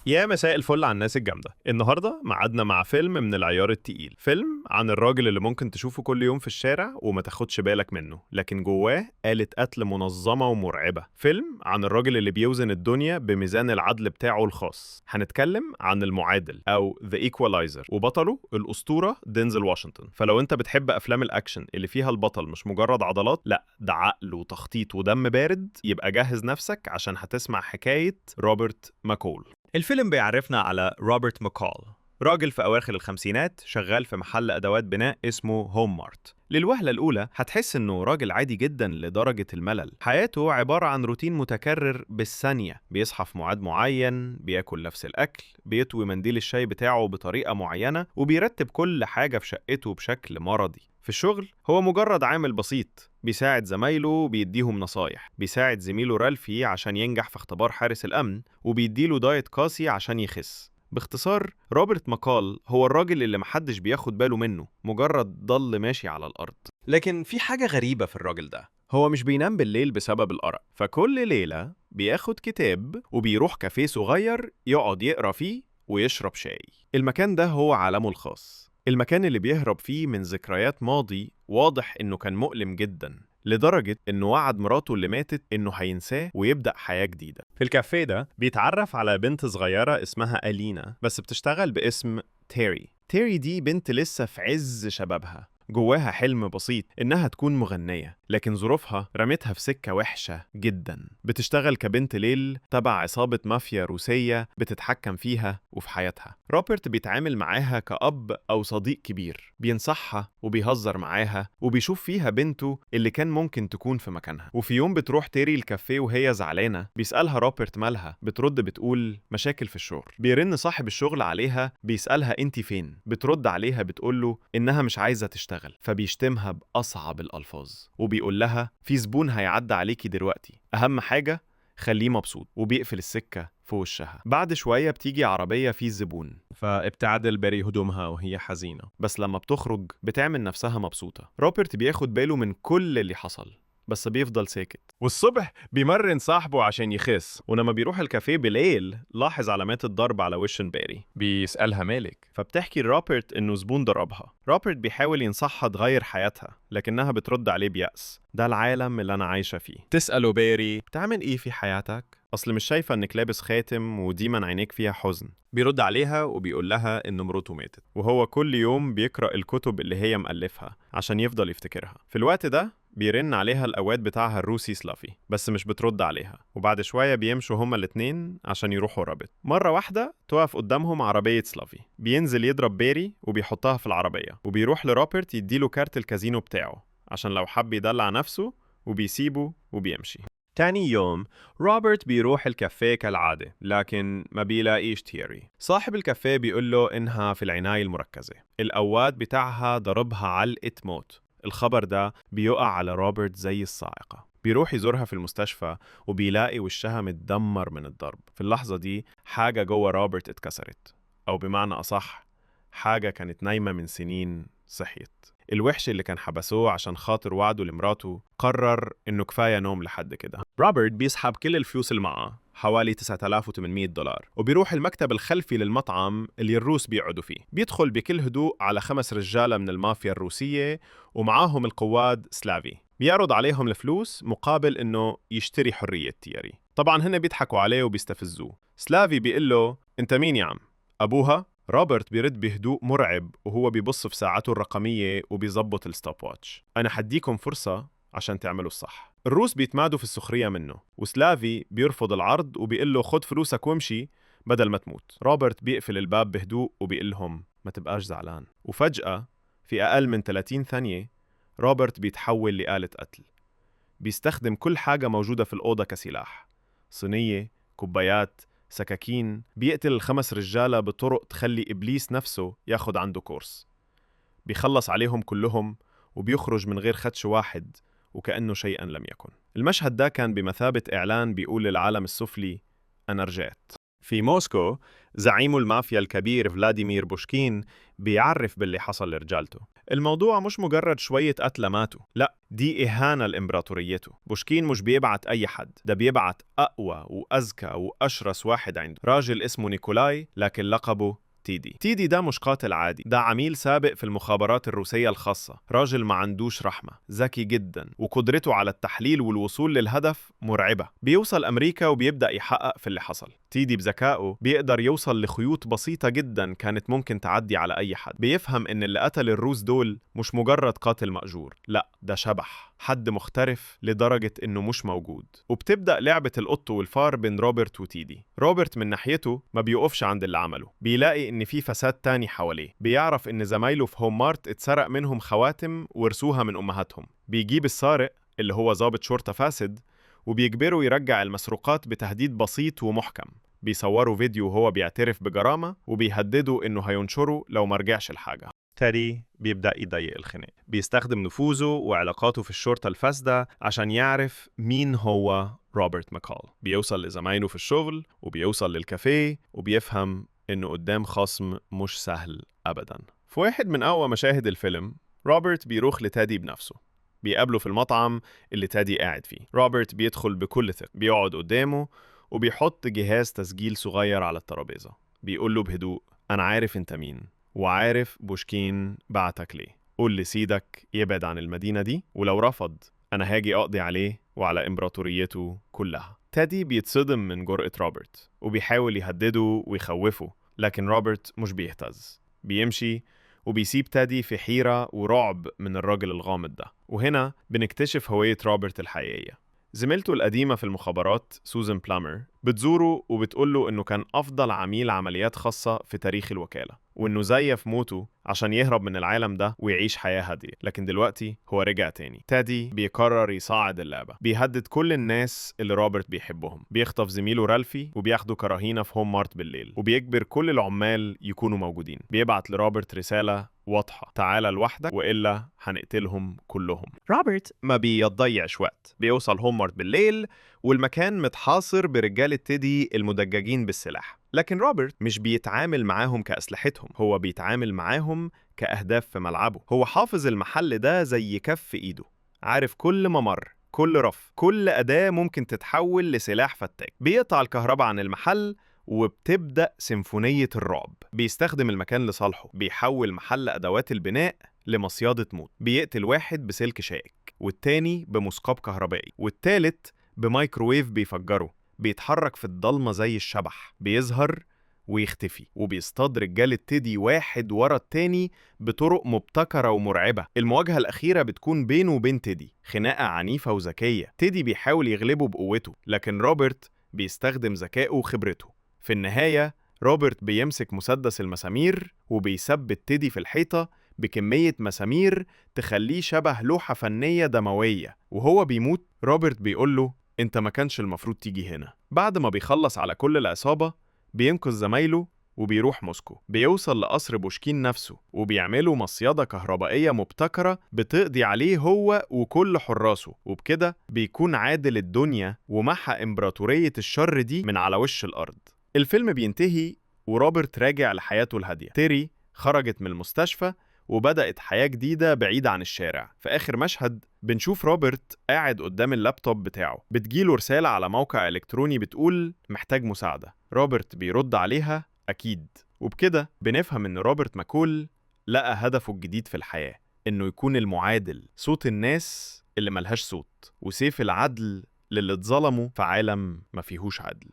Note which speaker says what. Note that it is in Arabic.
Speaker 1: يا مساء الفل على الناس الجامدة. النهاردة معادنا مع فيلم من العيار التقيل، فيلم عن الراجل اللي ممكن تشوفه كل يوم في الشارع وما تاخدش بالك منه، لكن جواه آلة قتل منظمة ومرعبة. فيلم عن الراجل اللي بيوزن الدنيا بميزان العدل بتاعه الخاص. هنتكلم عن المعادل أو The Equalizer، وبطله الأسطورة دينزل واشنطن. فلو انت بتحب أفلام الأكشن اللي فيها البطل مش مجرد عضلات، لا ده عقل وتخطيط ودم بارد، يبقى جهز نفسك عشان هتسمع حكاية روبرت ماكول. الفيلم بيعرفنا على روبرت ماكول، راجل في أواخر الخمسينات شغال في محل أدوات بناء اسمه هوم مارت. للوهلة الأولى هتحس إنه راجل عادي جدا لدرجة الملل. حياته عبارة عن روتين متكرر بالثانية، بيصحى في ميعاد معين، بياكل نفس الأكل، بيطوي منديل الشاي بتاعه بطريقة معينة، وبيرتب كل حاجة في شقته بشكل مرضي. في الشغل هو مجرد عامل بسيط، بيساعد زمايله، بيديهم نصايح، بيساعد زميله رالفي عشان ينجح في اختبار حارس الأمن، وبيديله دايت قاسي عشان يخس. باختصار روبرت ماكول هو الراجل اللي محدش بياخد باله منه، مجرد ضل ماشي على الأرض. لكن في حاجة غريبة في الراجل ده، هو مش بينام بالليل بسبب الأرق، فكل ليلة بياخد كتاب وبيروح كافيه صغير يقعد يقرأ فيه ويشرب شاي. المكان ده هو عالمه الخاص، المكان اللي بيهرب فيه من ذكريات ماضي واضح إنه كان مؤلم جدا، لدرجة إنه وعد مراته اللي ماتت إنه هينساه ويبدأ حياة جديدة. في الكافيه ده بيتعرف على بنت صغيرة اسمها ألينا، بس بتشتغل باسم تيري. تيري دي بنت لسه في عز شبابها، جواها حلم بسيط إنها تكون مغنية، لكن ظروفها رمتها في سكة وحشة جدا. بتشتغل كبنت ليل تبع عصابة مافيا روسية بتتحكم فيها وفي حياتها. روبرت بيتعامل معاها كأب أو صديق كبير، بينصحها وبيهزر معاها وبيشوف فيها بنته اللي كان ممكن تكون في مكانها. وفي يوم بتروح تيري الكافيه وهي زعلانة، بيسألها روبرت مالها، بترد بتقول مشاكل في الشغل. بيرن صاحب الشغل عليها بيسألها انتي فين، بترد عليها بتقوله إنها مش عايزة تشتغل، فبيشتمها بأصعب الألفاظ وبيقول لها في زبون هيعدي عليكي دلوقتي، أهم حاجة خليه مبسوط، وبيقفل السكة في وشها. بعد شوية بتيجي عربية فيه الزبون، فبتعدل بري هدومها وهي حزينة، بس لما بتخرج بتعمل نفسها مبسوطة. روبرت بياخد باله من كل اللي حصل، بس بيفضل ساكت. والصبح بيمرن صاحبه عشان يخس، ولما بيروح الكافيه بالليل لاحظ علامات الضرب على وش باري. بيسألها مالك، فبتحكي لروبرت انه زبون ضربها. روبرت بيحاول ينصحها تغير حياتها، لكنها بترد عليه بيأس، ده العالم اللي انا عايشة فيه. تسأله باري بتعمل ايه في حياتك؟ اصل مش شايفة انك لابس خاتم وديما عينيك فيها حزن. بيرد عليها وبيقول لها ان مراته ماتت، وهو كل يوم بيقرأ الكتب اللي هي مألفها عشان يفضل يفتكرها. في الوقت ده بيرن عليها الأواد بتاعها الروسي سلافي، بس مش بترد عليها. وبعد شوية بيمشوا هما الاتنين عشان يروحوا رابط. مرة واحدة توقف قدامهم عربية سلافي، بينزل يضرب بيري وبيحطها في العربية، وبيروح لروبرت يديله كارت الكازينو بتاعه عشان لو حب يدلع نفسه، وبيسيبه وبيمشي. تاني يوم روبرت بيروح الكافيه كالعادة، لكن ما بيلاقيش تيري. صاحب الكافيه بيقول له إنها في العناية المركزة، الأواد بتاعها ضربها علقة موت. الخبر ده بيقع على روبرت زي الصاعقة، بيروح يزورها في المستشفى وبيلاقي وشها متدمر من الضرب. في اللحظة دي حاجة جوه روبرت اتكسرت، أو بمعنى أصح حاجة كانت نايمة من سنين صحيت. الوحش اللي كان حبسوه عشان خاطر وعده لمراته قرر إنه كفاية نوم لحد كده. روبرت بيسحب كل الفلوس اللي معاه، حوالي $9800، وبيروح المكتب الخلفي للمطعم اللي الروس بيقعدوا فيه. بيدخل بكل هدوء على 5 رجالة من المافيا الروسية ومعاهم القواد سلافي، بيعرض عليهم الفلوس مقابل إنه يشتري حرية تيري. طبعا هن بيضحكوا عليه وبيستفزوه. سلافي بيقول له أنت مين يا عم؟ أبوها؟ روبرت بيرد بهدوء مرعب وهو بيبص في ساعته الرقمية وبيظبط الستوب واتش. أنا حديكم فرصة عشان تعملوا الصح. الروس بيتمادوا في السخرية منه، وسلافي بيرفض العرض وبيقول له خد فلوسك وامشي بدل ما تموت. روبرت بيقفل الباب بهدوء وبيقول لهم ما تبقاش زعلان. وفجأة في أقل من 30 ثانية روبرت بيتحول لآلة قتل، بيستخدم كل حاجة موجودة في الأوضة كسلاح، صينية، كوبايات، سكاكين. بيقتل ال5 رجالة بطرق تخلي إبليس نفسه ياخد عنده كورس. بيخلص عليهم كلهم وبيخرج من غير خدش واحد وكأنه شيئا لم يكن. المشهد ده كان بمثابة إعلان بيقول للعالم السفلي أنا رجعت. في موسكو زعيم المافيا الكبير فلاديمير بوشكين بيعرف باللي حصل لرجالته. الموضوع مش مجرد شوية قتلة ماتوا، لا، دي إهانة لإمبراطوريته. بوشكين مش بيبعت أي حد، ده بيبعت أقوى وأذكى وأشرس واحد عنده، راجل اسمه نيكولاي لكن لقبه تيدي. تيدي ده مش قاتل عادي، ده عميل سابق في المخابرات الروسية الخاصة، راجل ما عندوش رحمة، ذكي جدا، وقدرته على التحليل والوصول للهدف مرعبة. بيوصل أمريكا وبيبدأ يحقق في اللي حصل. تيدي بذكائه بيقدر يوصل لخيوط بسيطة جدا كانت ممكن تعدي على أي حد. بيفهم إن اللي قتل الروس دول مش مجرد قاتل مأجور، لا، ده شبح، حد مخترف لدرجة إنه مش موجود. وبتبدأ لعبة القط والفار بين روبرت وتيدي. روبرت من ناحيته ما بيقفش عند اللي عمله، بيلاقي إن في فساد تاني حواليه، بيعرف إن زمايله في هوم مارت اتسرق منهم خواتم ورثوها من أمهاتهم. بيجيب السارق اللي هو ضابط شرطة فاسد وبيجبره يرجع المسروقات بتهديد بسيط ومحكم. بيصوروا فيديو وهو بيعترف بجرامة وبيهددوا إنه هينشره لو مرجعش الحاجة. تيدي بيبدأ يضيق الخناق، بيستخدم نفوذه وعلاقاته في الشرطة الفاسدة عشان يعرف مين هو روبرت ماكال. بيوصل لزمايله في الشغل وبيوصل للكافيه وبيفهم إنه قدام خصم مش سهل أبداً. في واحد من أقوى مشاهد الفيلم، روبرت بيروح لتيدي بنفسه، بيقابله في المطعم اللي تيدي قاعد فيه. روبرت بيدخل بكل ثقة، بيقعد قدامه وبيحط جهاز تسجيل صغير على الترابيزة. بيقول له بهدوء: أنا عارف أنت مين، وعارف بوشكين بعتك ليه. قول لسيدك يبعد عن المدينة دي، ولو رفض أنا هاجي أقضي عليه وعلى إمبراطوريته كلها. تيدي بيتصدم من جرأة روبرت وبيحاول يهدده ويخوفه، لكن روبرت مش بيهتز. بيمشي وبيسيب تيدي في حيرة ورعب من الراجل الغامض ده. وهنا بنكتشف هوية روبرت الحقيقية. زميلته القديمة في المخابرات سوزان بلامر بتزوره وبتقوله إنه كان أفضل عميل عمليات خاصة في تاريخ الوكالة، وإنه زيف موته عشان يهرب من العالم ده ويعيش حياة هادية. لكن دلوقتي هو رجع تاني. تيدي بيقرر يصعد اللعبة، بيهدد كل الناس اللي روبرت بيحبهم، بيخطف زميله رالفي وبياخده كرهينة في هوم مارت بالليل، وبيجبر كل العمال يكونوا موجودين. بيبعت لروبرت رسالة واضحة: تعالى لوحدك وإلا هنقتلهم كلهم. روبرت ما بيضيعش وقت، بيوصل هوم مارت بالليل والمكان متحاصر برجالة تيدي المدججين بالسلاح. لكن روبرت مش بيتعامل معاهم كأسلحتهم، هو بيتعامل معاهم كأهداف في ملعبه. هو حافظ المحل ده زي كف إيده، عارف كل ممر، كل رف، كل أداة ممكن تتحول لسلاح فتاك. بيقطع الكهرباء عن المحل وبتبدأ سيمفونية الرعب. بيستخدم المكان لصالحه، بيحول محل أدوات البناء لمصيادة موت. بيقتل واحد بسلك شائك، والتاني بمثقاب كهربائي، والتالت بمايكروويف بيفجره. بيتحرك في الضلمة زي الشبح، بيظهر ويختفي، وبيصطاد رجالة تيدي واحد ورا التاني بطرق مبتكرة ومرعبة. المواجهة الأخيرة بتكون بينه وبين تيدي، خناقة عنيفة وذكية. تيدي بيحاول يغلبه بقوته، لكن روبرت بيستخدم ذكائه وخبرته. في النهاية روبرت بيمسك مسدس المسامير وبيثبت تيدي في الحيطة بكمية مسامير تخليه شبه لوحة فنية دموية. وهو بيموت روبرت بيقوله: انت ما كانش المفروض تيجي هنا. بعد ما بيخلص على كل العصابة بينقذ زمايله وبيروح موسكو. بيوصل لقصر بوشكين نفسه وبيعملوا مصيدة كهربائية مبتكرة بتقضي عليه هو وكل حراسه، وبكده بيكون عادل الدنيا ومحى إمبراطورية الشر دي من على وش الأرض. الفيلم بينتهي وروبرت راجع لحياته الهادية. تيري خرجت من المستشفى وبدأت حياة جديدة بعيدة عن الشارع. في آخر مشهد بنشوف روبرت قاعد قدام اللابتوب بتاعه، بتجيله رسالة على موقع إلكتروني بتقول محتاج مساعدة. روبرت بيرد عليها أكيد، وبكده بنفهم إن روبرت ماكول لقى هدفه الجديد في الحياة، إنه يكون المعادل، صوت الناس اللي ملهاش صوت، وسيف العدل للي اتظلموا في عالم ما فيهوش عدل.